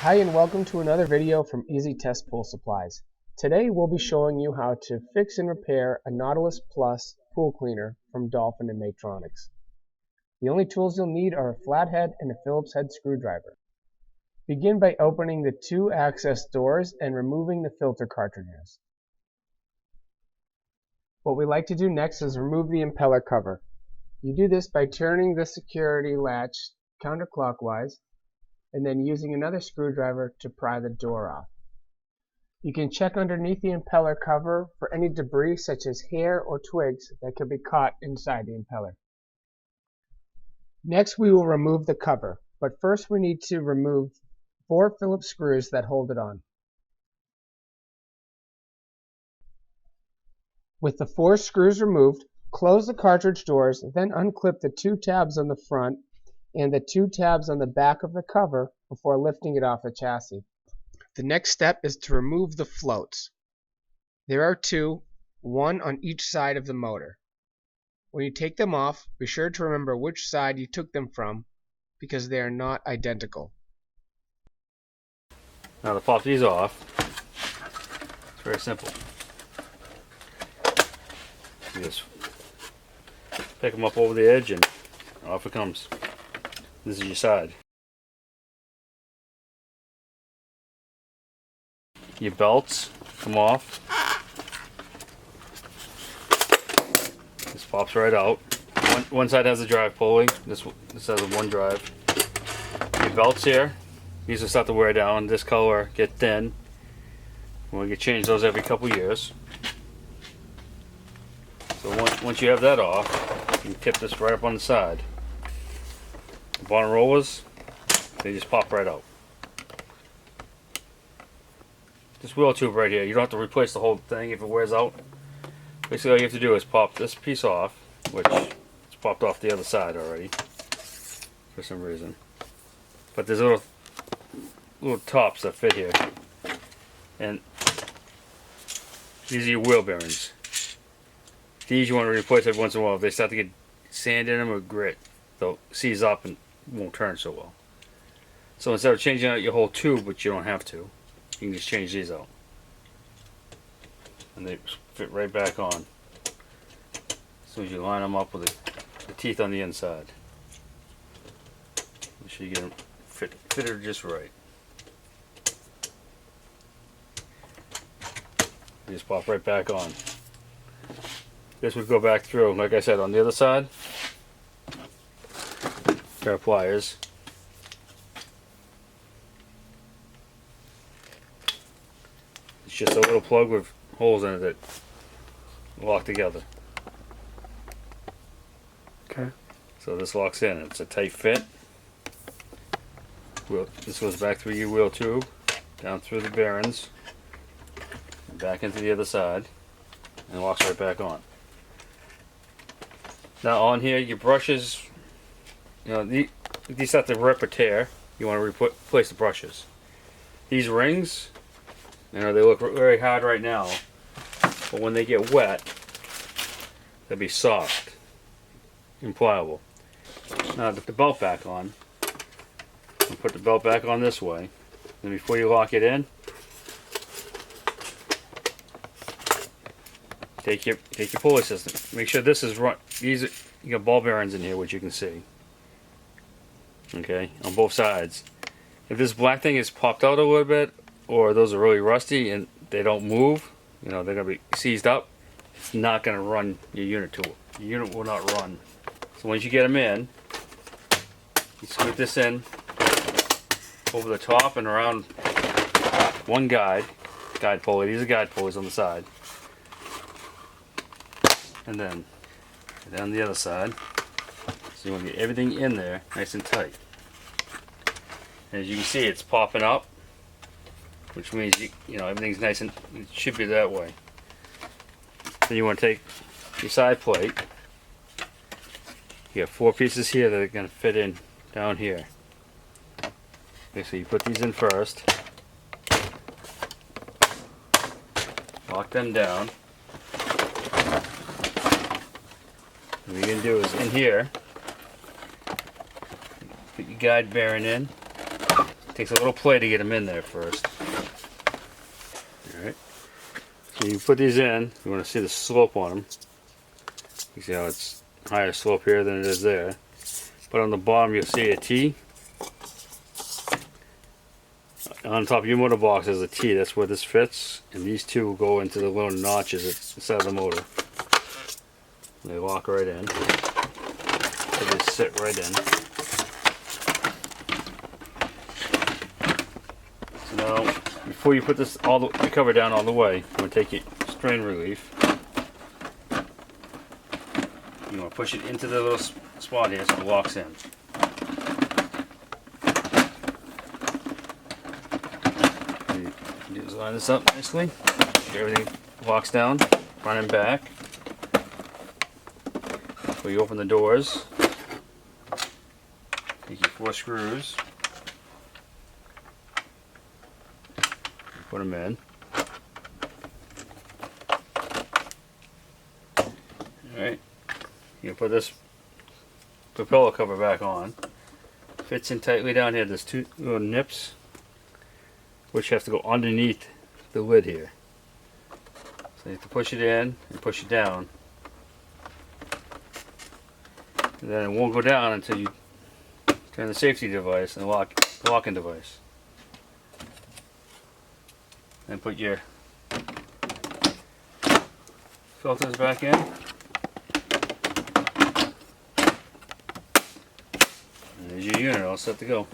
Hi and welcome to another video from Easy Test Pool Supplies. Today we'll be showing you how to fix and repair a Nautilus Plus pool cleaner from Dolphin and Maytronics. The only tools you'll need are a flathead and a Phillips head screwdriver. Begin by opening the two access doors and removing the filter cartridges. What we like to do next is remove the impeller cover. You do this by turning the security latch counterclockwise and then using another screwdriver to pry the door off. You can check underneath the impeller cover for any debris such as hair or twigs that could be caught inside the impeller. Next we will remove the cover, but first we need to remove 4 Phillips screws that hold it on. With the 4 screws removed, close the cartridge doors, then unclip the 2 tabs on the front and the 2 tabs on the back of the cover before lifting it off the chassis. The next step is to remove the floats. There are 2, one on each side of the motor. When you take them off, be sure to remember which side you took them from because they are not identical. Now to pop these off, it's very simple. You just pick them up over the edge and off it comes. This is your side. Your belts come off. This pops right out. One side has a drive pulley. This has a one drive. Your belts here, these will start to wear down. This color get thin. We can change those every couple years. So once you have that off, you can tip this right up on the side. The bottom rollers, they just pop right out. This wheel tube right here, you don't have to replace the whole thing if it wears out. Basically all you have to do is pop this piece off, which it's popped off the other side already for some reason. But there's little tops that fit here. And these are your wheel bearings. These you want to replace every once in a while. If they start to get sand in them or grit, they'll seize up and won't turn so well. So instead of changing out your whole tube, which you don't have to, you can just change these out. And they fit right back on as soon as you line them up with the teeth on the inside. Make sure you get them fitted just right. You just pop right back on. This would go back through, like I said, on the other side. Pair of pliers. It's just a little plug with holes in it that lock together. Okay. So this locks in. It's a tight fit. This goes back through your wheel tube, down through the bearings, and back into the other side, and locks right back on. Now on here, your brushes, you know, these have to rip or tear. You want to replace the brushes. These rings, you know, they look very hard right now, but when they get wet, they'll be soft and pliable. Now to put the belt back on, you put the belt back on this way, and before you lock it in, take your pulley system. Make sure this is run. You got ball bearings in here, which you can see. Okay, on both sides. If this black thing is popped out a little bit, or those are really rusty and they don't move, you know, they're gonna be seized up. It's not gonna run your unit to it. Your unit will not run. So once you get them in, you scoot this in over the top and around one guide pulley. These are guide pulleys on the side. And then down the other side. So you want to get everything in there nice and tight. And as you can see, it's popping up, which means you know everything's nice and it should be that way. Then you want to take your side plate. You have 4 pieces here that are going to fit in down here. Okay, so you put these in first. Lock them down. What you're going to do is in here, put your guide bearing in, Takes a little play to get them in there first. Alright. So you put these in, you want to see the slope on them. You see how it's higher slope here than it is there. But on the bottom you'll see a T. On top of your motor box there's a T, that's where this fits. And these two will go into the little notches inside the motor. And they lock right in. So they sit right in. So now, before you put this the cover down all the way, you want to take your strain relief. You want to push it into the little spot here so it locks in. You just line this up nicely. Everything locks down, front and back. So you open the doors. Take your 4 screws. Put them in. Alright. You put this propeller cover back on. Fits in tightly down here. There's 2 little nips which have to go underneath the lid here. So you have to push it in and push it down. And then it won't go down until you turn the safety device and the locking device. And put your filters back in. And there's your unit all set to go.